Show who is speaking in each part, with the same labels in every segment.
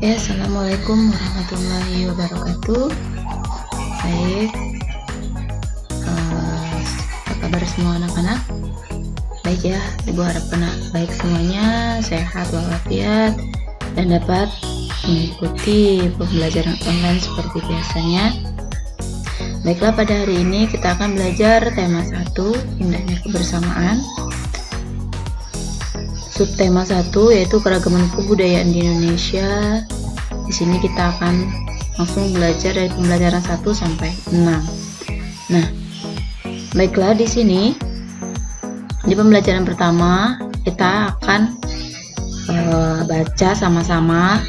Speaker 1: Ya, Assalamualaikum warahmatullahi wabarakatuh. Baik, apa kabar semua anak-anak? Baik ya, Ibu harap baik semuanya, sehat walafiat, dan dapat mengikuti pembelajaran online seperti biasanya. Baiklah, pada hari ini kita akan belajar tema 1, indahnya kebersamaan. Subtema 1 yaitu keragaman kebudayaan di Indonesia. Di sini kita akan langsung belajar dari pembelajaran 1 sampai 6. Nah, baiklah, di sini di pembelajaran pertama kita akan baca sama-sama.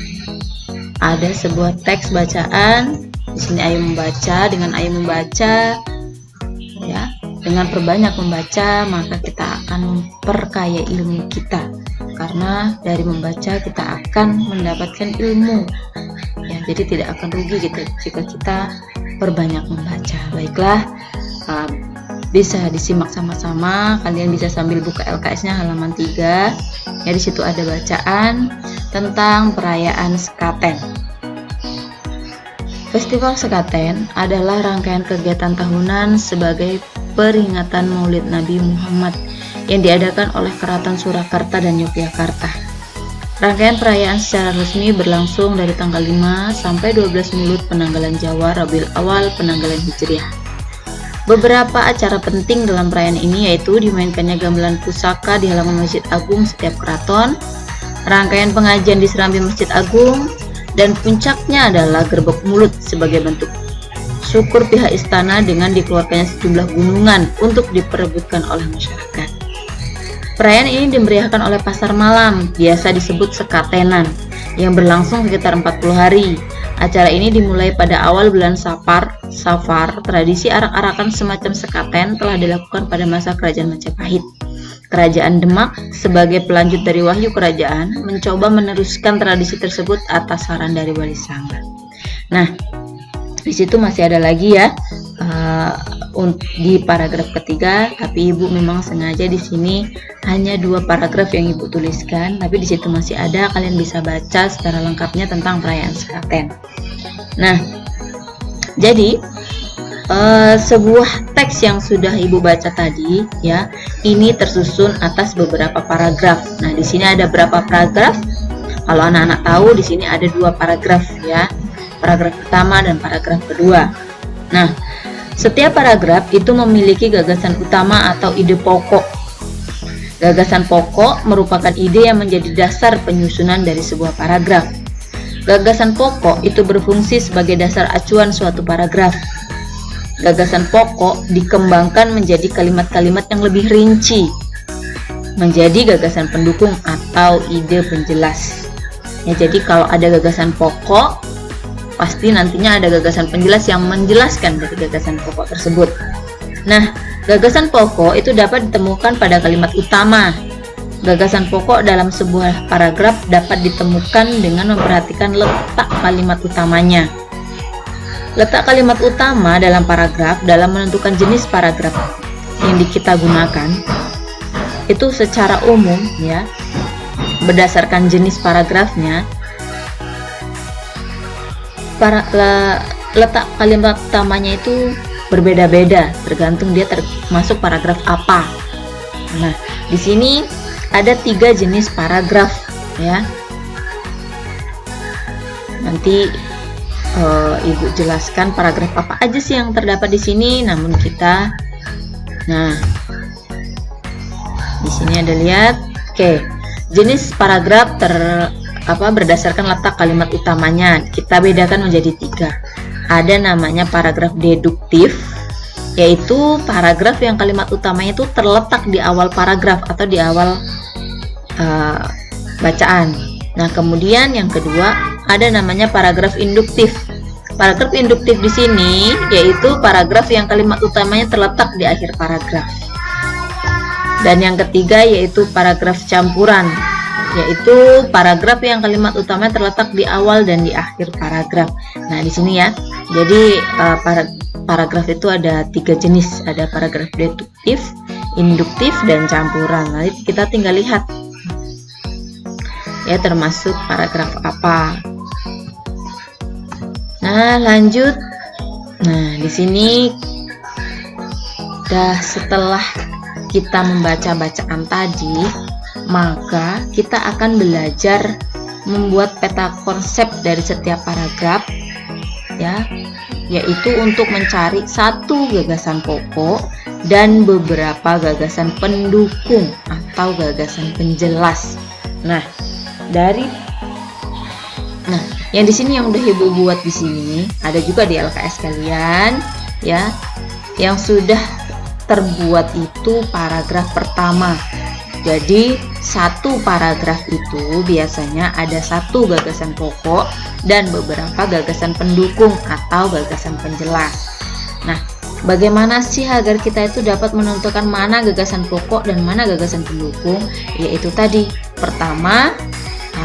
Speaker 1: Ada sebuah teks bacaan. Di sini Ayu membaca. Dengan Ayu membaca, ya, dengan perbanyak membaca, maka kita akan memperkaya ilmu kita. Karena dari membaca kita akan mendapatkan ilmu. Ya, jadi tidak akan rugi gitu jika kita perbanyak membaca. Baiklah, bisa disimak sama-sama. Kalian bisa sambil buka LKS-nya halaman 3. Ya, di situ ada bacaan tentang perayaan Sekaten. Festival Sekaten adalah rangkaian kegiatan tahunan sebagai peringatan Maulid Nabi Muhammad yang diadakan oleh Keraton Surakarta dan Yogyakarta. Rangkaian perayaan secara resmi berlangsung dari tanggal 5 sampai 12 Maulud Penanggalan Jawa Rabiul Awal Penanggalan Hijriah. Beberapa acara penting dalam perayaan ini yaitu dimainkannya gamelan pusaka di halaman Masjid Agung setiap keraton, rangkaian pengajian di serambi Masjid Agung, dan puncaknya adalah gerbek mulut sebagai bentuk syukur pihak istana dengan dikeluarkannya sejumlah gunungan untuk diperebutkan oleh masyarakat. Perayaan ini dimeriahkan oleh pasar malam, biasa disebut Sekatenan, yang berlangsung sekitar 40 hari. Acara ini dimulai pada awal bulan Safar. Tradisi arak-arakan semacam Sekaten telah dilakukan pada masa Kerajaan Majapahit. Kerajaan Demak sebagai pelanjut dari Wahyu Kerajaan mencoba meneruskan tradisi tersebut atas saran dari Wali Sanga. Nah, di situ masih ada lagi ya di paragraf ketiga, tapi Ibu memang sengaja di sini hanya 2 paragraf yang Ibu tuliskan, tapi di situ masih ada, kalian bisa baca secara lengkapnya tentang perayaan Sekaten. Nah, jadi sebuah teks yang sudah Ibu baca tadi ya, ini tersusun atas beberapa paragraf. Nah, di sini ada berapa paragraf? Kalau anak-anak tahu, di sini ada 2 paragraf ya. Paragraf pertama dan paragraf kedua. Nah, setiap paragraf itu memiliki gagasan utama atau ide pokok. Gagasan pokok merupakan ide yang menjadi dasar penyusunan dari sebuah paragraf. Gagasan pokok itu berfungsi sebagai dasar acuan suatu paragraf. Gagasan pokok dikembangkan menjadi kalimat-kalimat yang lebih rinci, menjadi gagasan pendukung atau ide penjelas. Ya, jadi kalau ada gagasan pokok, pasti nantinya ada gagasan penjelas yang menjelaskan dari gagasan pokok tersebut. Nah, gagasan pokok itu dapat ditemukan pada kalimat utama. Gagasan pokok dalam sebuah paragraf dapat ditemukan dengan memperhatikan letak kalimat utamanya. Letak kalimat utama dalam paragraf dalam menentukan jenis paragraf yang kita gunakan itu secara umum ya, berdasarkan jenis paragrafnya. Letak kalimat utamanya itu berbeda-beda tergantung dia termasuk paragraf apa. Nah, di sini ada 3 jenis paragraf ya. Nanti Ibu jelaskan paragraf apa aja sih yang terdapat di sini. Namun nah, di sini ada lihat. Oke, jenis paragraf berdasarkan letak kalimat utamanya kita bedakan menjadi 3. Ada namanya paragraf deduktif, yaitu paragraf yang kalimat utamanya itu terletak di awal paragraf atau di awal bacaan. Nah, kemudian yang kedua ada namanya paragraf induktif. Paragraf induktif di sini yaitu paragraf yang kalimat utamanya terletak di akhir paragraf. Dan yang ketiga yaitu paragraf campuran, yaitu paragraf yang kalimat utamanya terletak di awal dan di akhir paragraf. Nah, di sini ya. Jadi paragraf itu ada 3 jenis, ada paragraf deduktif, induktif, dan campuran. Nanti kita tinggal lihat ya termasuk paragraf apa. Nah, lanjut. Nah, di sini setelah kita membaca bacaan tadi, maka kita akan belajar membuat peta konsep dari setiap paragraf, ya, yaitu untuk mencari satu gagasan pokok dan beberapa gagasan pendukung atau gagasan penjelas. Nah, yang di sini yang udah Ibu buat di sini ada juga di LKS kalian, ya, yang sudah terbuat itu paragraf pertama. Jadi satu paragraf itu biasanya ada satu gagasan pokok dan beberapa gagasan pendukung atau gagasan penjelas. Nah, bagaimana sih agar kita itu dapat menentukan mana gagasan pokok dan mana gagasan pendukung? Yaitu tadi, pertama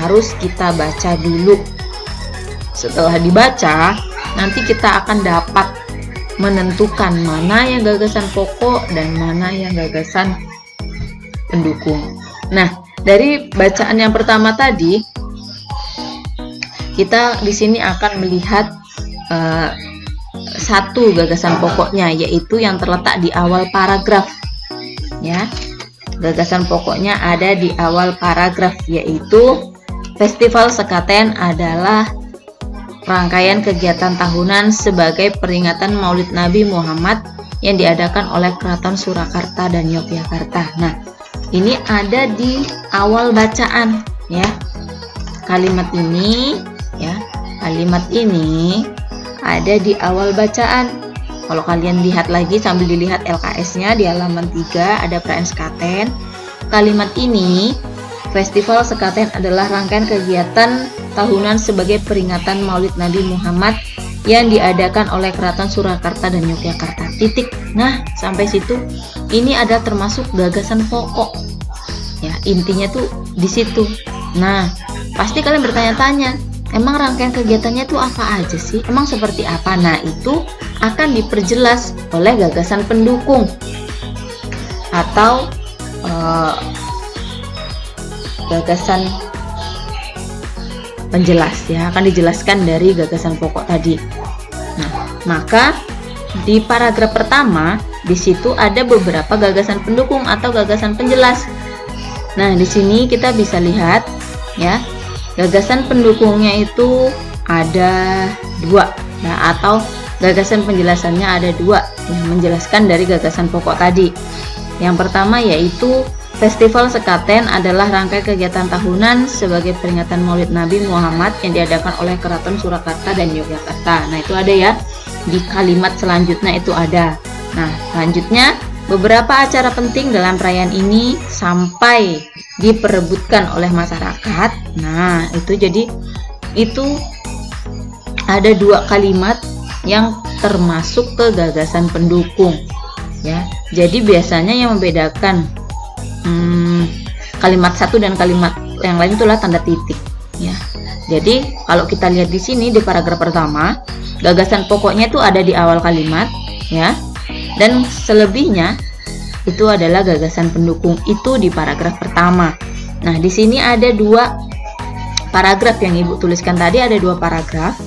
Speaker 1: harus kita baca dulu. Setelah dibaca, nanti kita akan dapat menentukan mana yang gagasan pokok dan mana yang gagasan pendukung. Nah, dari bacaan yang pertama tadi, kita di sini akan melihat satu gagasan pokoknya, yaitu yang terletak di awal paragraf. Ya, gagasan pokoknya ada di awal paragraf, yaitu Festival Sekaten adalah rangkaian kegiatan tahunan sebagai peringatan Maulid Nabi Muhammad yang diadakan oleh Keraton Surakarta dan Yogyakarta. Nah, ini ada di awal bacaan, ya. Kalimat ini ada di awal bacaan. Kalau kalian lihat lagi sambil dilihat LKS-nya di halaman 3 ada perayaan Sekaten. Kalimat ini, Festival Sekaten adalah rangkaian kegiatan tahunan sebagai peringatan Maulid Nabi Muhammad yang diadakan oleh Keraton Surakarta dan Yogyakarta. Titik. Nah, sampai situ ini ada termasuk gagasan pokok. Ya, intinya tuh di situ. Nah, pasti kalian bertanya-tanya, emang rangkaian kegiatannya tuh apa aja sih? Emang seperti apa? Nah, itu akan diperjelas oleh gagasan pendukung atau gagasan penjelas, ya, akan dijelaskan dari gagasan pokok tadi. Nah, maka di paragraf pertama di situ ada beberapa gagasan pendukung atau gagasan penjelas. Nah, di sini kita bisa lihat, ya, gagasan pendukungnya itu ada 2, nah, atau gagasan penjelasannya ada 2 yang menjelaskan dari gagasan pokok tadi. Yang pertama yaitu Festival Sekaten adalah rangkaian kegiatan tahunan sebagai peringatan Maulid Nabi Muhammad yang diadakan oleh Keraton Surakarta dan Yogyakarta. Nah, itu ada ya di kalimat selanjutnya, itu ada. Nah, selanjutnya beberapa acara penting dalam perayaan ini sampai diperebutkan oleh masyarakat. Nah, itu jadi itu ada 2 kalimat yang termasuk ke gagasan pendukung, ya. Jadi biasanya yang membedakan kalimat satu dan kalimat yang lain itulah tanda titik, ya. Jadi kalau kita lihat di sini di paragraf pertama, gagasan pokoknya itu ada di awal kalimat, ya, dan selebihnya itu adalah gagasan pendukung itu di paragraf pertama. Nah, di sini ada 2 paragraf yang Ibu tuliskan tadi, ada 2 paragraf,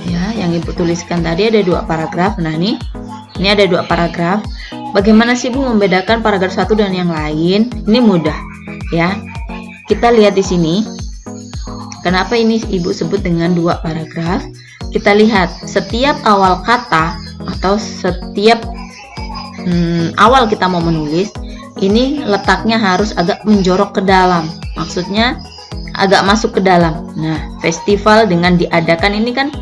Speaker 1: ya, yang Ibu tuliskan tadi ada 2 paragraf. Nah, ini ada 2 paragraf. Bagaimana sih Bu membedakan paragraf 1 dan yang lain? Ini mudah, ya. Kita lihat di sini. Kenapa ini Ibu sebut dengan 2 paragraf? Kita lihat setiap awal kata atau setiap awal kita mau menulis, ini letaknya harus agak menjorok ke dalam. Maksudnya agak masuk ke dalam. Nah, festival dengan diadakan ini kan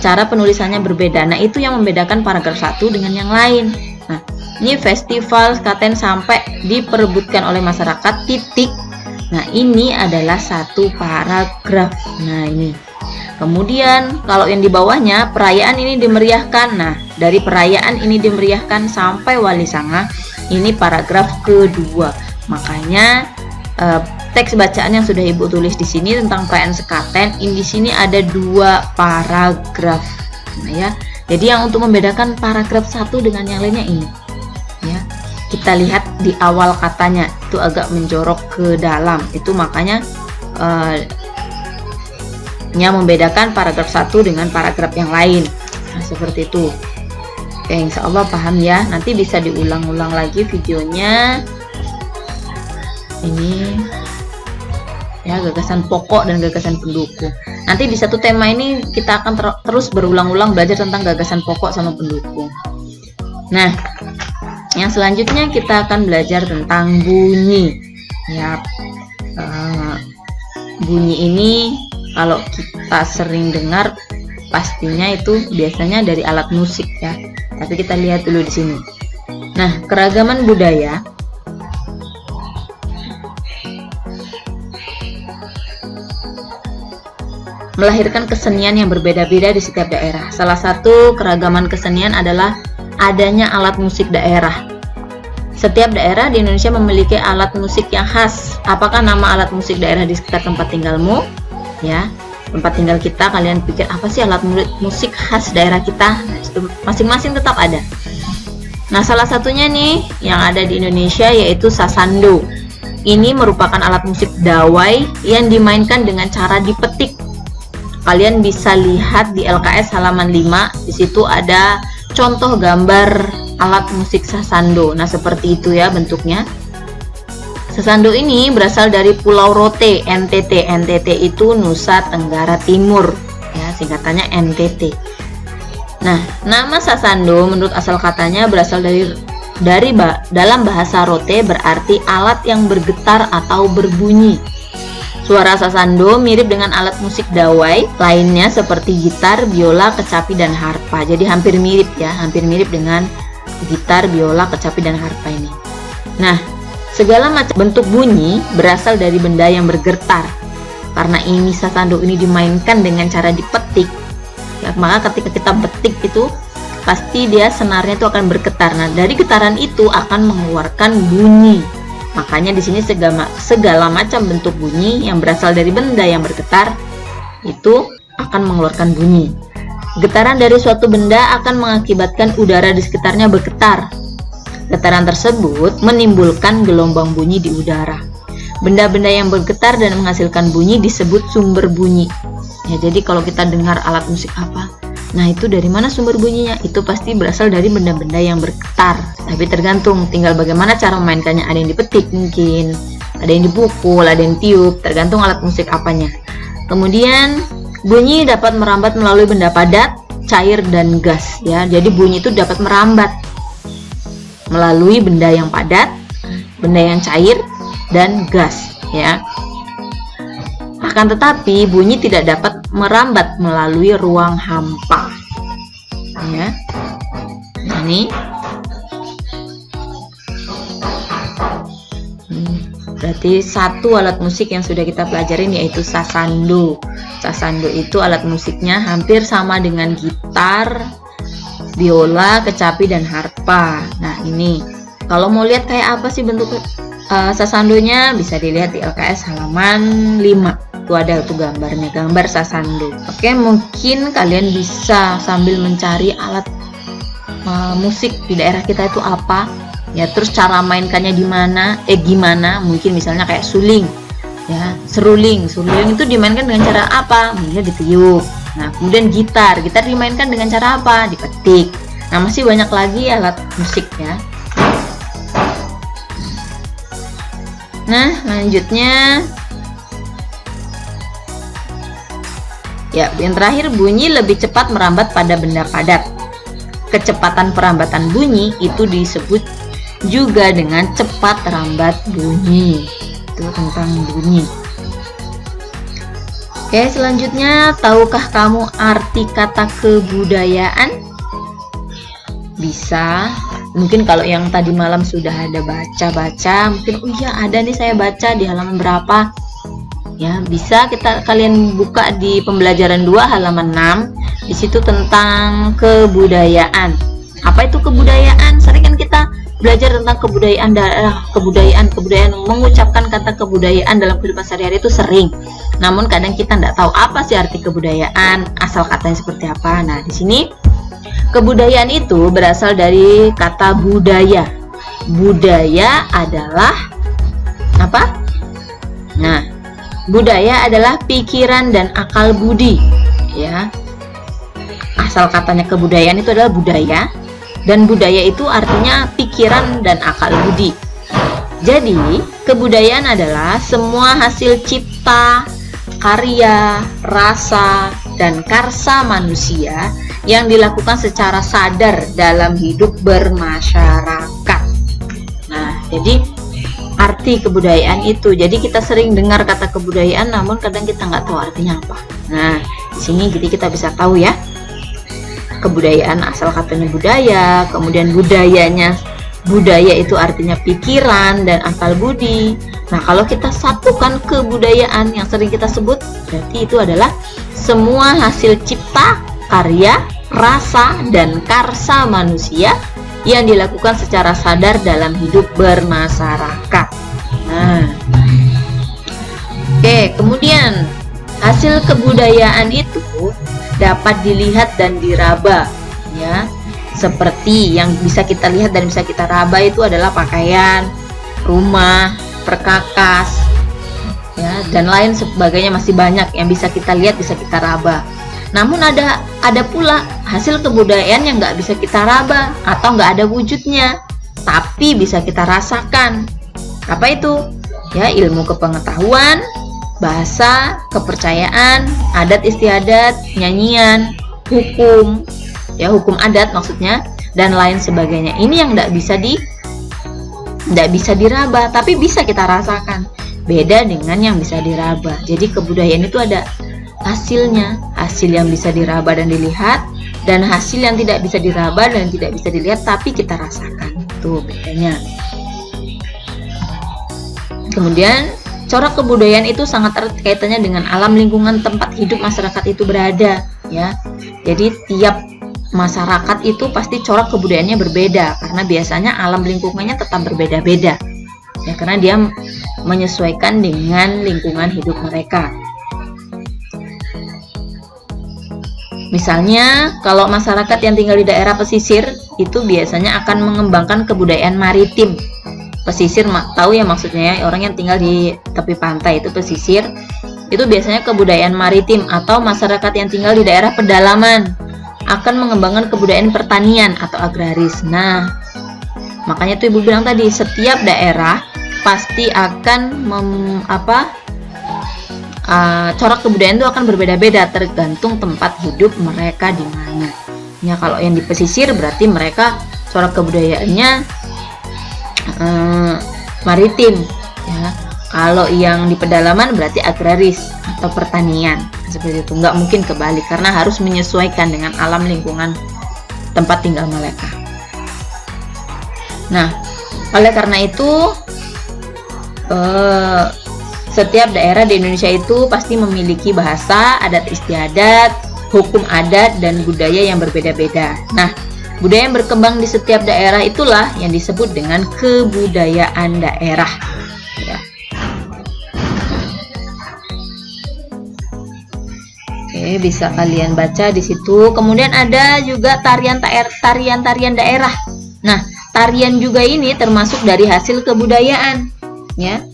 Speaker 1: cara penulisannya berbeda. Nah, itu yang membedakan paragraf 1 dengan yang lain. Nah, ini Festival Sekaten sampai diperebutkan oleh masyarakat, titik. Nah, ini adalah 1 paragraf. Nah, ini. Kemudian kalau yang di bawahnya perayaan ini dimeriahkan. Nah, dari perayaan ini dimeriahkan sampai Wali Sanga, ini paragraf kedua. Makanya teks bacaan yang sudah Ibu tulis di sini tentang perayaan Sekaten, ini di sini ada 2 paragraf. Nah, ya. Jadi yang untuk membedakan paragraf 1 dengan yang lainnya ini, ya. Kita lihat di awal katanya itu agak menjorok ke dalam. Itu makanya membedakan paragraf satu dengan paragraf yang lain. Nah, seperti itu. Oke, insya Allah paham ya. Nanti bisa diulang-ulang lagi videonya. Ini ya, gagasan pokok dan gagasan pendukung. Nanti di satu tema ini kita akan terus berulang-ulang belajar tentang gagasan pokok sama pendukung. Nah, yang selanjutnya kita akan belajar tentang bunyi. Ya, bunyi ini kalau kita sering dengar pastinya itu biasanya dari alat musik ya. Tapi kita lihat dulu di sini. Nah, keragaman budaya melahirkan kesenian yang berbeda-beda di setiap daerah. Salah satu keragaman kesenian adalah adanya alat musik daerah. Setiap daerah di Indonesia memiliki alat musik yang khas. Apakah nama alat musik daerah di sekitar tempat tinggalmu? Ya, tempat tinggal kita, kalian pikir apa sih alat musik khas daerah kita? Masing-masing tetap ada. Nah, salah satunya nih yang ada di Indonesia yaitu sasando. Ini merupakan alat musik dawai yang dimainkan dengan cara dipetik. Kalian bisa lihat di LKS halaman 5, di situ ada contoh gambar alat musik sasando. Nah, seperti itu ya bentuknya. Sasando ini berasal dari Pulau Rote, NTT. NTT itu Nusa Tenggara Timur, ya, singkatannya NTT. Nah, nama sasando menurut asal katanya berasal dari dalam bahasa Rote berarti alat yang bergetar atau berbunyi. Suara sasando mirip dengan alat musik dawai lainnya seperti gitar, biola, kecapi, dan harpa. Jadi hampir mirip ya, hampir mirip dengan gitar, biola, kecapi, dan harpa ini. Nah, segala macam bentuk bunyi berasal dari benda yang bergetar. Karena ini sasando ini dimainkan dengan cara dipetik, ya, maka ketika kita petik itu pasti dia senarnya itu akan bergetar. Nah, dari getaran itu akan mengeluarkan bunyi. Makanya di sini segala macam bentuk bunyi yang berasal dari benda yang bergetar itu akan mengeluarkan bunyi. Getaran dari suatu benda akan mengakibatkan udara di sekitarnya bergetar. Getaran tersebut menimbulkan gelombang bunyi di udara. Benda-benda yang bergetar dan menghasilkan bunyi disebut sumber bunyi. Ya, jadi kalau kita dengar alat musik apa, nah itu dari mana sumber bunyinya? Itu pasti berasal dari benda-benda yang bergetar. Tapi tergantung, tinggal bagaimana cara memainkannya. Ada yang dipetik mungkin, ada yang dipukul, ada yang tiup, tergantung alat musik apanya. Kemudian bunyi dapat merambat melalui benda padat, cair, dan gas. Ya, jadi bunyi itu dapat merambat melalui benda yang padat, benda yang cair, dan gas. Ya. Akan tetapi bunyi tidak dapat merambat melalui ruang hampa. Ya. Ini berarti satu alat musik yang sudah kita pelajarin yaitu sasando. Sasando itu alat musiknya hampir sama dengan gitar, biola, kecapi, dan harpa. Nah, ini kalau mau lihat kayak apa sih bentuk sasandonya, bisa dilihat di LKS halaman 5. Itu ada tuh gambarnya, gambar sasando. Oke, mungkin kalian bisa sambil mencari alat musik di daerah kita itu apa ya, terus cara mainkannya gimana, mungkin misalnya kayak suling ya, seruling itu dimainkan dengan cara apa, mungkin ditiup. Nah, kemudian gitar dimainkan dengan cara apa, dipetik. Nah, masih banyak lagi alat musik ya. Nah, lanjutnya ya, yang terakhir, bunyi lebih cepat merambat pada benda padat. Kecepatan perambatan bunyi itu disebut juga dengan cepat rambat bunyi. Itu tentang bunyi. Oke, selanjutnya, tahukah kamu arti kata kebudayaan? Bisa. Mungkin kalau yang tadi malam sudah ada baca-baca, mungkin oh iya ada nih saya baca di halaman berapa. Ya, bisa kalian buka di pembelajaran 2 halaman 6. Di situ tentang kebudayaan. Apa itu kebudayaan? Sering kan kita belajar tentang kebudayaan daerah, kebudayaan mengucapkan kata kebudayaan dalam kehidupan sehari-hari itu sering. Namun kadang kita tidak tahu apa sih arti kebudayaan, asal katanya seperti apa. Nah, di sini kebudayaan itu berasal dari kata budaya. Budaya adalah apa? Nah, Budaya adalah pikiran dan akal budi, ya. Asal katanya kebudayaan itu adalah budaya, dan budaya itu artinya pikiran dan akal budi. Jadi, kebudayaan adalah semua hasil cipta, karya, rasa, dan karsa manusia yang dilakukan secara sadar dalam hidup bermasyarakat. Nah, jadi arti kebudayaan itu. Jadi kita sering dengar kata kebudayaan, namun kadang kita nggak tahu artinya apa. Nah, di sini jadi kita bisa tahu ya. Kebudayaan asal katanya budaya, kemudian budaya itu artinya pikiran dan akal budi. Nah, kalau kita satukan kebudayaan yang sering kita sebut, berarti itu adalah semua hasil cipta, karya, rasa, dan karsa manusia yang dilakukan secara sadar dalam hidup bermasyarakat. Nah, oke, kemudian hasil kebudayaan itu dapat dilihat dan diraba, ya. Seperti yang bisa kita lihat dan bisa kita raba itu adalah pakaian, rumah, perkakas, ya, dan lain sebagainya, masih banyak yang bisa kita lihat, bisa kita raba. Namun ada pula hasil kebudayaan yang nggak bisa kita raba atau nggak ada wujudnya, tapi bisa kita rasakan. Apa itu? Ya, ilmu kepengetahuan, bahasa, kepercayaan, adat istiadat, nyanyian, hukum, ya hukum adat maksudnya, dan lain sebagainya. Ini yang nggak bisa diraba, tapi bisa kita rasakan. Beda dengan yang bisa diraba. Jadi kebudayaan itu ada hasilnya, hasil yang bisa diraba dan dilihat, dan hasil yang tidak bisa diraba dan tidak bisa dilihat tapi kita rasakan. Itu bedanya. Kemudian corak kebudayaan itu sangat erat kaitannya dengan alam lingkungan tempat hidup masyarakat itu berada, ya. Jadi tiap masyarakat itu pasti corak kebudayaannya berbeda karena biasanya alam lingkungannya tetap berbeda-beda, ya, karena dia menyesuaikan dengan lingkungan hidup mereka. Misalnya, kalau masyarakat yang tinggal di daerah pesisir itu biasanya akan mengembangkan kebudayaan maritim. Pesisir, tahu ya maksudnya ya, orang yang tinggal di tepi pantai itu pesisir. Itu biasanya kebudayaan maritim, atau masyarakat yang tinggal di daerah pedalaman akan mengembangkan kebudayaan pertanian atau agraris. Nah, makanya tuh Ibu bilang tadi, setiap daerah pasti akan corak kebudayaan itu akan berbeda-beda tergantung tempat hidup mereka di mana. Ya, kalau yang di pesisir berarti mereka corak kebudayaannya maritim, ya. Kalau yang di pedalaman berarti agraris atau pertanian. Seperti itu, nggak mungkin kebalik karena harus menyesuaikan dengan alam lingkungan tempat tinggal mereka. Nah, oleh karena itu setiap daerah di Indonesia itu pasti memiliki bahasa, adat istiadat, hukum adat, dan budaya yang berbeda-beda. Nah, budaya yang berkembang di setiap daerah itulah yang disebut dengan kebudayaan daerah. Ya. Oke, bisa kalian baca di situ. Kemudian ada juga tarian daerah. Nah, tarian juga ini termasuk dari hasil kebudayaan, ya.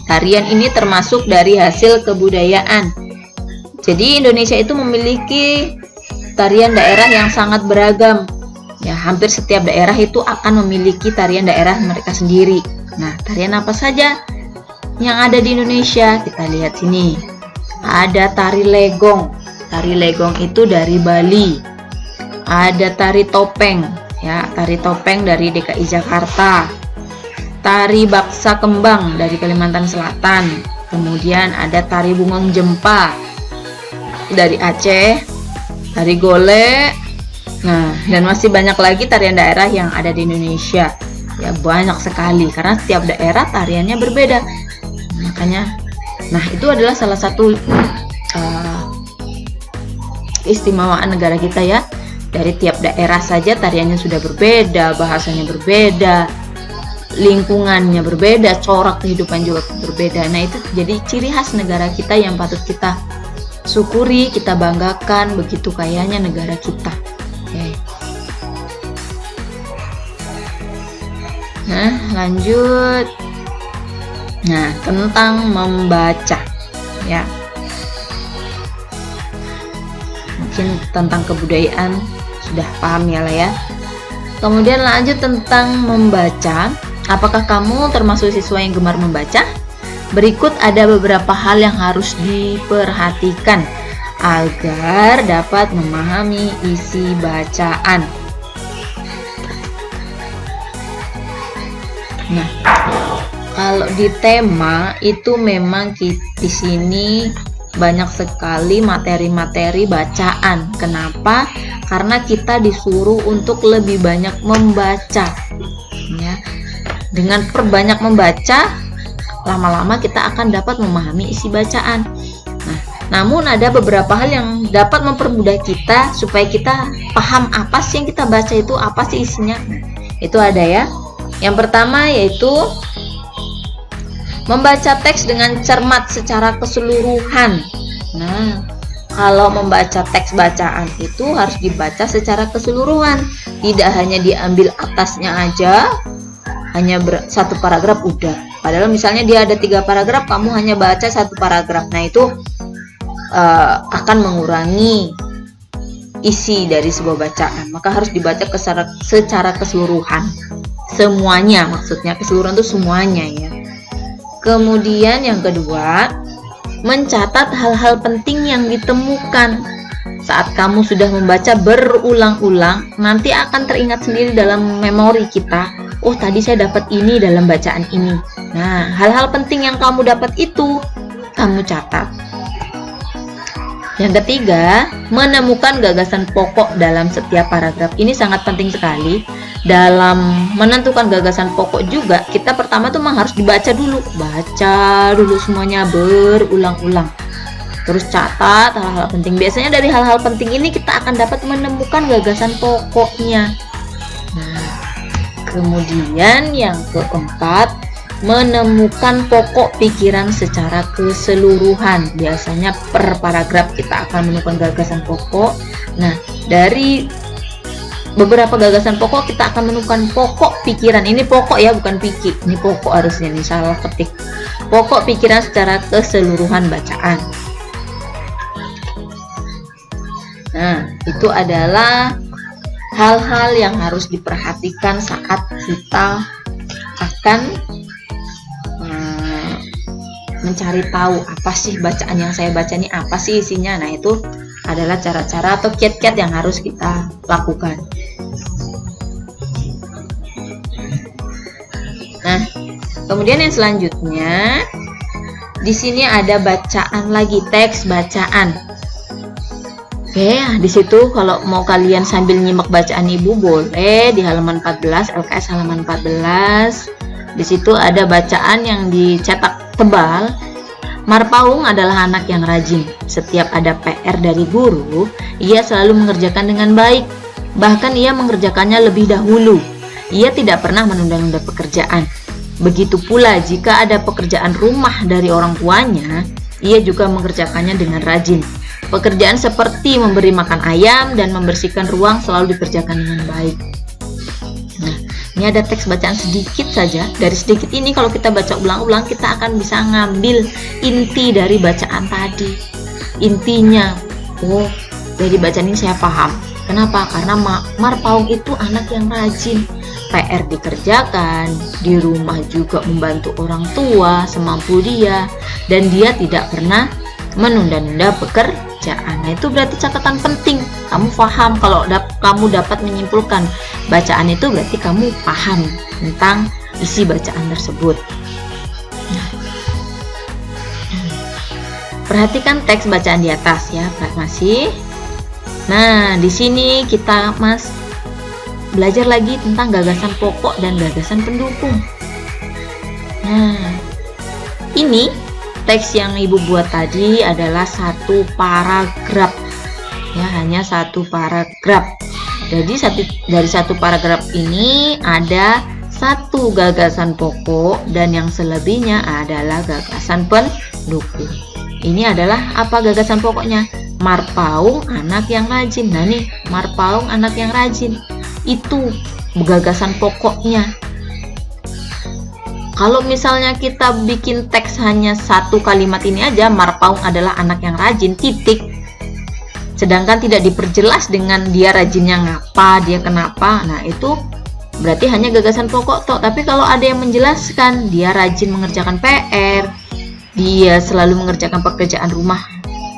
Speaker 1: Tarian ini termasuk dari hasil kebudayaan. Jadi Indonesia itu memiliki tarian daerah yang sangat beragam. Ya, hampir setiap daerah itu akan memiliki tarian daerah mereka sendiri. Nah, tarian apa saja yang ada di Indonesia? Kita lihat sini. Ada tari legong. Tari legong itu dari Bali. Ada tari topeng, ya, tari topeng dari DKI Jakarta. Tari baksa kembang dari Kalimantan Selatan. Kemudian ada tari bungong jempa dari Aceh, tari golek. Nah, dan masih banyak lagi tarian daerah yang ada di Indonesia. Ya, banyak sekali karena setiap daerah tariannya berbeda. Makanya, nah itu adalah salah satu keistimewaan negara kita ya. Dari tiap daerah saja tariannya sudah berbeda, bahasanya berbeda, lingkungannya berbeda, corak kehidupan juga berbeda. Nah, itu jadi ciri khas negara kita yang patut kita syukuri, kita banggakan, begitu kayanya negara kita. Oke. Nah, lanjut. Nah, tentang membaca ya. Mungkin tentang kebudayaan sudah paham ya lah ya. Kemudian lanjut tentang membaca. Apakah kamu termasuk siswa yang gemar membaca? Berikut ada beberapa hal yang harus diperhatikan agar dapat memahami isi bacaan. Nah, kalau di tema itu memang di sini banyak sekali materi-materi bacaan. Kenapa? Karena kita disuruh untuk lebih banyak membaca. Ya. Dengan perbanyak membaca, lama-lama kita akan dapat memahami isi bacaan. Nah, namun ada beberapa hal yang dapat mempermudah kita supaya kita paham apa sih yang kita baca itu, apa sih isinya. Itu ada ya. Yang pertama yaitu membaca teks dengan cermat secara keseluruhan. Nah, kalau membaca teks bacaan itu harus dibaca secara keseluruhan, tidak hanya diambil atasnya aja, hanya satu paragraf udah. Padahal misalnya dia ada 3 paragraf, kamu hanya baca 1 paragraf. Nah, itu akan mengurangi isi dari sebuah bacaan. Maka harus dibaca secara keseluruhan. Semuanya, maksudnya keseluruhan itu semuanya ya. Kemudian yang kedua, mencatat hal-hal penting yang ditemukan. Saat kamu sudah membaca berulang-ulang, nanti akan teringat sendiri dalam memori kita. Oh, tadi saya dapat ini dalam bacaan ini. Nah, hal-hal penting yang kamu dapat itu kamu catat. Yang ketiga, menemukan gagasan pokok dalam setiap paragraf. Ini sangat penting sekali. Dalam menentukan gagasan pokok juga, kita pertama tuh memang harus dibaca dulu. Baca dulu semuanya berulang-ulang. Terus catat hal-hal penting. Biasanya dari hal-hal penting ini kita akan dapat menemukan gagasan pokoknya. Nah, kemudian yang keempat, menemukan pokok pikiran secara keseluruhan. Biasanya per paragraf kita akan menemukan gagasan pokok. Nah, dari beberapa gagasan pokok kita akan menemukan pokok pikiran. Ini pokok ya, bukan pikir. Ini pokok harusnya, ini salah ketik. Pokok pikiran secara keseluruhan bacaan. Nah, itu adalah hal-hal yang harus diperhatikan saat kita akan mencari tahu apa sih bacaan yang saya baca ini, apa sih isinya. Nah, itu adalah cara-cara atau kiat-kiat yang harus kita lakukan. Nah, kemudian yang selanjutnya di sini ada bacaan lagi, teks bacaan. Oke, di situ kalau mau kalian sambil nyimak bacaan ibu boleh di halaman 14, LKS halaman 14. Di situ ada bacaan yang dicetak tebal. Marpaung adalah anak yang rajin. Setiap ada PR dari guru, ia selalu mengerjakan dengan baik. Bahkan ia mengerjakannya lebih dahulu. Ia tidak pernah menunda-nunda pekerjaan. Begitu pula jika ada pekerjaan rumah dari orang tuanya, ia juga mengerjakannya dengan rajin. Pekerjaan seperti memberi makan ayam dan membersihkan ruang selalu dikerjakan dengan baik. Nah, ini ada teks bacaan sedikit saja. Dari sedikit ini kalau kita baca ulang-ulang, kita akan bisa ngambil inti dari bacaan tadi. Intinya, oh, dari bacaan ini saya paham. Kenapa? Karena Marpaung itu anak yang rajin. PR dikerjakan, di rumah juga membantu orang tua semampu dia, dan dia tidak pernah menunda-nunda pekerjaan. Nah, itu berarti catatan penting. Kamu paham, kalau kamu dapat menyimpulkan bacaan itu berarti kamu paham tentang isi bacaan tersebut. Perhatikan teks bacaan di atas ya, masih. Nah, di sini kita belajar lagi tentang gagasan pokok dan gagasan pendukung. Nah, ini teks yang ibu buat tadi adalah 1 paragraf. Ya, hanya 1 paragraf. Jadi dari 1 paragraf ini ada 1 gagasan pokok dan yang selebihnya adalah gagasan pendukung. Ini adalah apa gagasan pokoknya? Marpaung anak yang rajin. Nah, nih Marpaung anak yang rajin. Itu gagasan pokoknya. Kalau misalnya kita bikin teks hanya satu kalimat ini aja, Marpaung adalah anak yang rajin, titik. Sedangkan tidak diperjelas dengan dia rajinnya ngapa, dia kenapa. Nah, itu berarti hanya gagasan pokok toh. Tapi kalau ada yang menjelaskan, dia rajin mengerjakan PR, dia selalu mengerjakan pekerjaan rumah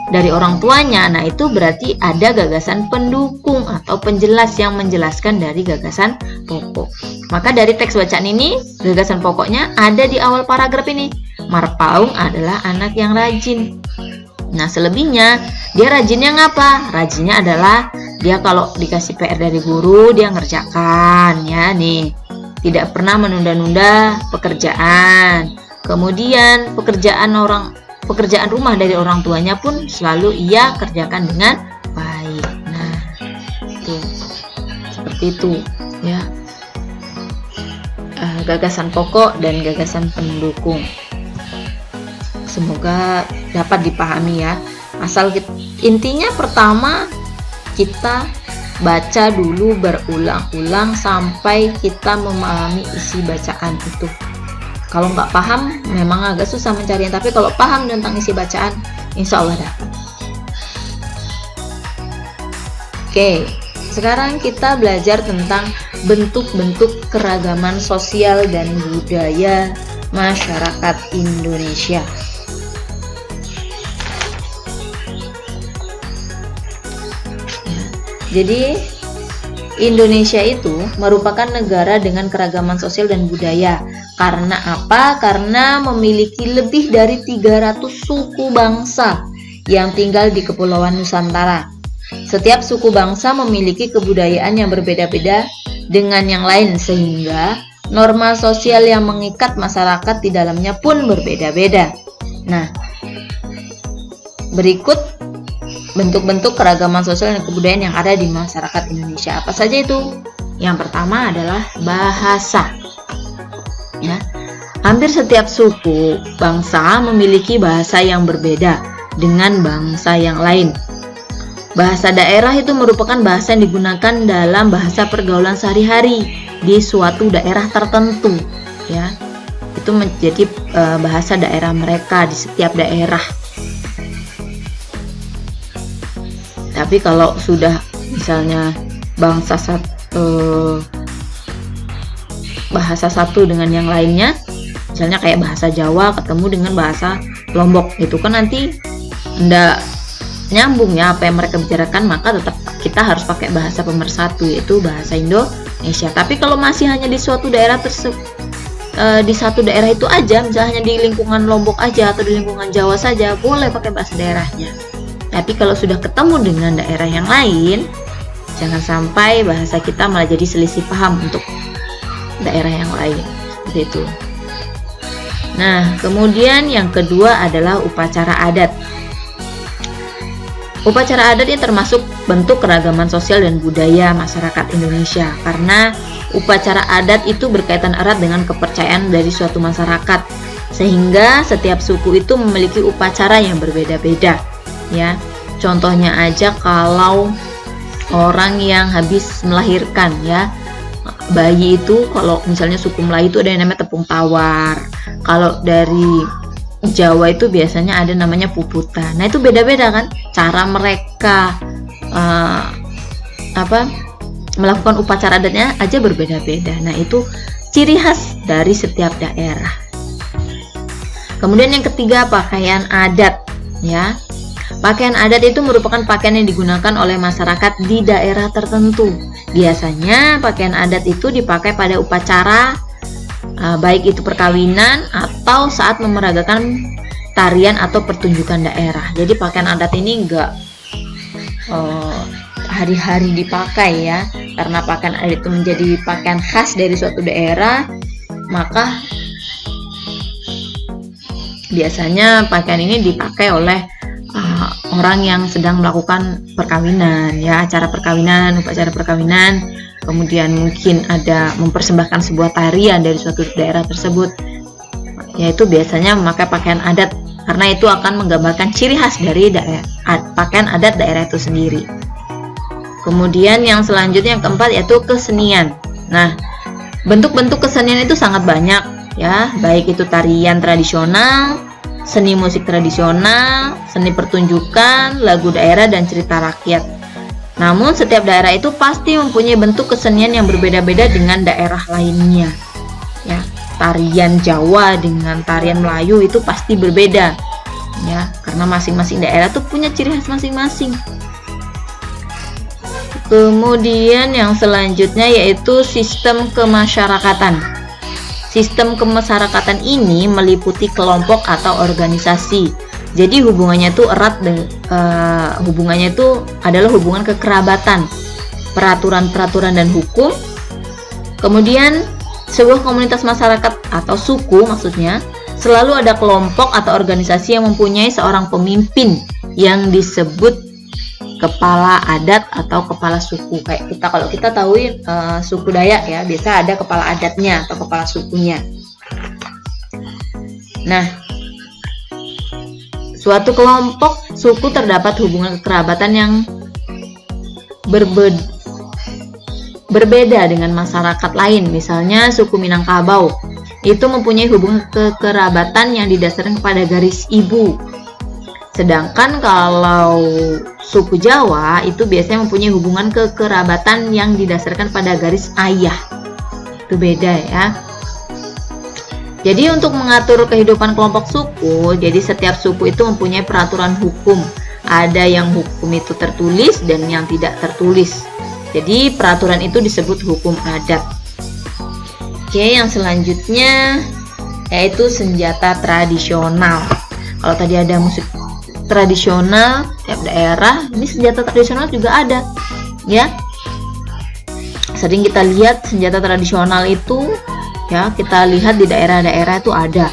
Speaker 1: dari orang tuanya, nah itu berarti ada gagasan pendukung atau penjelas yang menjelaskan dari gagasan pokok. Maka dari teks bacaan ini, gagasan pokoknya ada di awal paragraf ini. Marpaung adalah anak yang rajin. Nah, selebihnya dia rajinnya ngapa? Rajinnya adalah dia kalau dikasih PR dari guru, dia ngerjakan ya nih. Tidak pernah menunda-nunda pekerjaan. Kemudian pekerjaan rumah dari orang tuanya pun selalu ia kerjakan dengan baik. Nah, itu seperti itu ya. Gagasan pokok dan gagasan pendukung. Semoga dapat dipahami ya. Intinya pertama kita baca dulu berulang-ulang sampai kita memahami isi bacaan itu. Kalau nggak paham memang agak susah mencarinya, tapi kalau paham tentang isi bacaan, insya Allah dapat. Oke, sekarang kita belajar tentang bentuk-bentuk keragaman sosial dan budaya masyarakat Indonesia. Ya, jadi Indonesia itu merupakan negara dengan keragaman sosial dan budaya. Karena apa? Karena memiliki lebih dari 300 suku bangsa yang tinggal di Kepulauan Nusantara. Setiap suku bangsa memiliki kebudayaan yang berbeda-beda dengan yang lain, sehingga norma sosial yang mengikat masyarakat di dalamnya pun berbeda-beda. Nah, berikut bentuk-bentuk keragaman sosial dan kebudayaan yang ada di masyarakat Indonesia. Apa saja itu? Yang pertama adalah bahasa. Ya, hampir setiap suku bangsa memiliki bahasa yang berbeda dengan bangsa yang lain. Bahasa daerah itu merupakan bahasa yang digunakan dalam bahasa pergaulan sehari-hari di suatu daerah tertentu. Ya, itu menjadi bahasa daerah mereka di setiap daerah. Tapi kalau sudah misalnya bahasa satu dengan yang lainnya, misalnya kayak bahasa Jawa ketemu dengan bahasa Lombok, itu kan nanti enggak nyambung ya apa yang mereka bicarakan, maka tetap kita harus pakai bahasa pemersatu, yaitu bahasa Indonesia. Tapi kalau masih hanya di suatu daerah di satu daerah itu aja, misalnya hanya di lingkungan Lombok aja atau di lingkungan Jawa saja, boleh pakai bahasa daerahnya. Tapi kalau sudah ketemu dengan daerah yang lain, jangan sampai bahasa kita malah jadi selisih paham untuk daerah yang lain, seperti itu. Nah, kemudian yang kedua adalah upacara adat. Upacara adat ini termasuk bentuk keragaman sosial dan budaya masyarakat Indonesia, karena upacara adat itu berkaitan erat dengan kepercayaan dari suatu masyarakat, sehingga setiap suku itu memiliki upacara yang berbeda-beda. Ya, contohnya aja kalau orang yang habis melahirkan, ya, bayi itu kalau misalnya suku Melayu itu ada yang namanya tepung tawar. Kalau dari Jawa itu biasanya ada namanya puputan. Nah, itu beda-beda kan cara mereka melakukan upacara adatnya aja berbeda-beda. Nah, itu ciri khas dari setiap daerah. Kemudian yang ketiga, pakaian adat, ya. Pakaian adat itu merupakan pakaian yang digunakan oleh masyarakat di daerah tertentu. Biasanya pakaian adat itu dipakai pada upacara, baik itu perkawinan atau saat memeragakan tarian atau pertunjukan daerah. Jadi pakaian adat ini enggak hari-hari dipakai ya, karena pakaian adat itu menjadi pakaian khas dari suatu daerah, maka biasanya pakaian ini dipakai oleh orang yang sedang melakukan perkawinan, ya, acara perkawinan, upacara perkawinan. Kemudian mungkin ada mempersembahkan sebuah tarian dari suatu daerah tersebut, yaitu biasanya memakai pakaian adat, karena itu akan menggambarkan ciri khas dari pakaian adat daerah itu sendiri. Kemudian yang selanjutnya, yang keempat, yaitu kesenian. Nah, bentuk-bentuk kesenian itu sangat banyak, ya, baik itu tarian tradisional, seni musik tradisional, seni pertunjukan, lagu daerah, dan cerita rakyat. Namun setiap daerah itu pasti mempunyai bentuk kesenian yang berbeda-beda dengan daerah lainnya. Ya, tarian Jawa dengan tarian Melayu itu pasti berbeda. Ya, karena masing-masing daerah tuh punya ciri khas masing-masing. Kemudian yang selanjutnya yaitu sistem kemasyarakatan. Sistem kemasyarakatan ini meliputi kelompok atau organisasi. Jadi hubungannya itu erat, hubungannya itu adalah hubungan kekerabatan, peraturan-peraturan dan hukum. Kemudian sebuah komunitas masyarakat atau suku maksudnya selalu ada kelompok atau organisasi yang mempunyai seorang pemimpin yang disebut kepala adat atau kepala suku. Kayak kita, kalau kita tahu suku Dayak ya, biasa ada kepala adatnya atau kepala sukunya. Nah, suatu kelompok suku terdapat hubungan kekerabatan yang berbeda dengan masyarakat lain. Misalnya suku Minangkabau itu mempunyai hubungan kekerabatan yang didasarkan pada garis ibu. Sedangkan kalau suku Jawa itu biasanya mempunyai hubungan kekerabatan yang didasarkan pada garis ayah. Itu beda ya. Jadi untuk mengatur kehidupan kelompok suku, jadi setiap suku itu mempunyai peraturan hukum. Ada yang hukum itu tertulis dan yang tidak tertulis. Jadi peraturan itu disebut hukum adat. Oke, yang selanjutnya yaitu senjata tradisional. Kalau tadi ada musik tradisional tiap daerah, ini senjata tradisional juga ada ya. Sering kita lihat senjata tradisional itu ya, kita lihat di daerah-daerah itu ada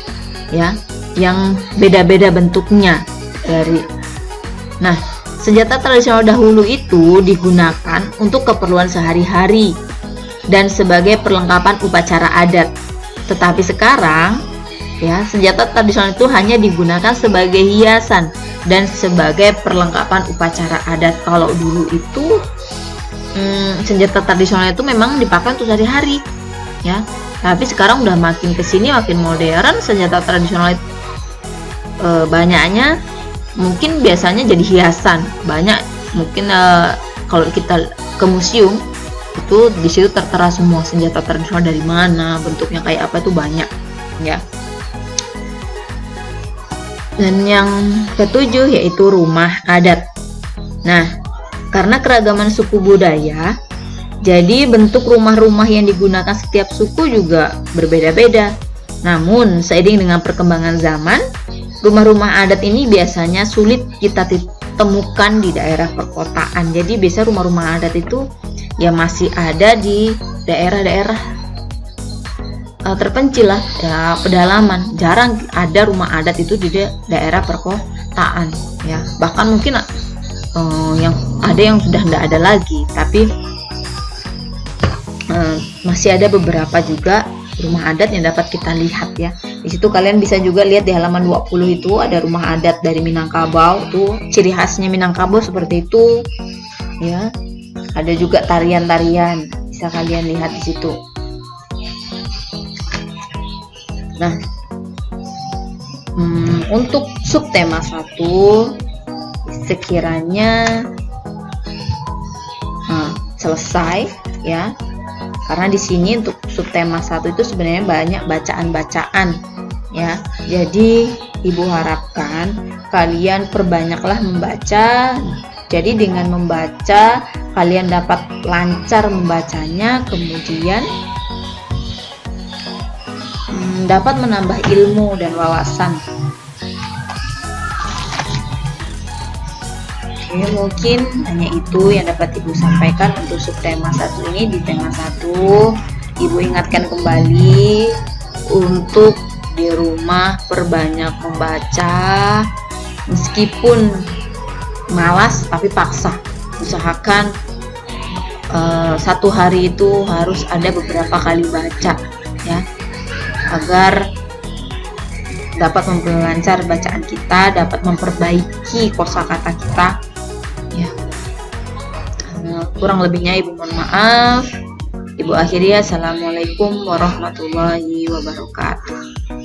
Speaker 1: ya, yang beda-beda bentuknya dari. Nah, senjata tradisional dahulu itu digunakan untuk keperluan sehari-hari dan sebagai perlengkapan upacara adat. Tetapi sekarang ya, senjata tradisional itu hanya digunakan sebagai hiasan dan sebagai perlengkapan upacara adat. Kalau dulu itu senjata tradisional itu memang dipakai untuk sehari-hari ya. Tapi sekarang udah makin kesini makin modern, senjata tradisional itu banyaknya mungkin biasanya jadi hiasan. Banyak mungkin kalau kita ke museum itu di situ tertera semua senjata tradisional dari mana, bentuknya kayak apa, itu banyak ya. Dan yang ketujuh yaitu rumah adat. Nah, karena keragaman suku budaya, jadi bentuk rumah-rumah yang digunakan setiap suku juga berbeda-beda. Namun, seiring dengan perkembangan zaman, rumah-rumah adat ini biasanya sulit kita temukan di daerah perkotaan. Jadi biasa rumah-rumah adat itu ya masih ada di daerah-daerah terpencil lah ya, pedalaman. Jarang ada rumah adat itu di daerah perkotaan ya. Bahkan mungkin yang ada yang sudah tidak ada lagi, tapi masih ada beberapa juga rumah adat yang dapat kita lihat ya. Di situ kalian bisa juga lihat di halaman 20 itu ada rumah adat dari Minangkabau, tuh ciri khasnya Minangkabau seperti itu ya. Ada juga tarian-tarian, bisa kalian lihat di situ. Nah, untuk subtema 1 sekiranya selesai ya. Karena di sini untuk subtema 1 itu sebenarnya banyak bacaan-bacaan ya. Jadi Ibu harapkan kalian perbanyaklah membaca. Jadi dengan membaca kalian dapat lancar membacanya, kemudian dapat menambah ilmu dan wawasan. Oke, mungkin hanya itu yang dapat Ibu sampaikan untuk subtema 1 ini. Di tema 1 Ibu ingatkan kembali untuk di rumah perbanyak membaca, meskipun malas tapi paksa. Usahakan 1 hari itu harus ada beberapa kali baca ya, agar dapat memperlancar bacaan kita, dapat memperbaiki kosakata kita ya. Kurang lebihnya Ibu mohon maaf. Ibu akhiri, assalamualaikum warahmatullahi wabarakatuh.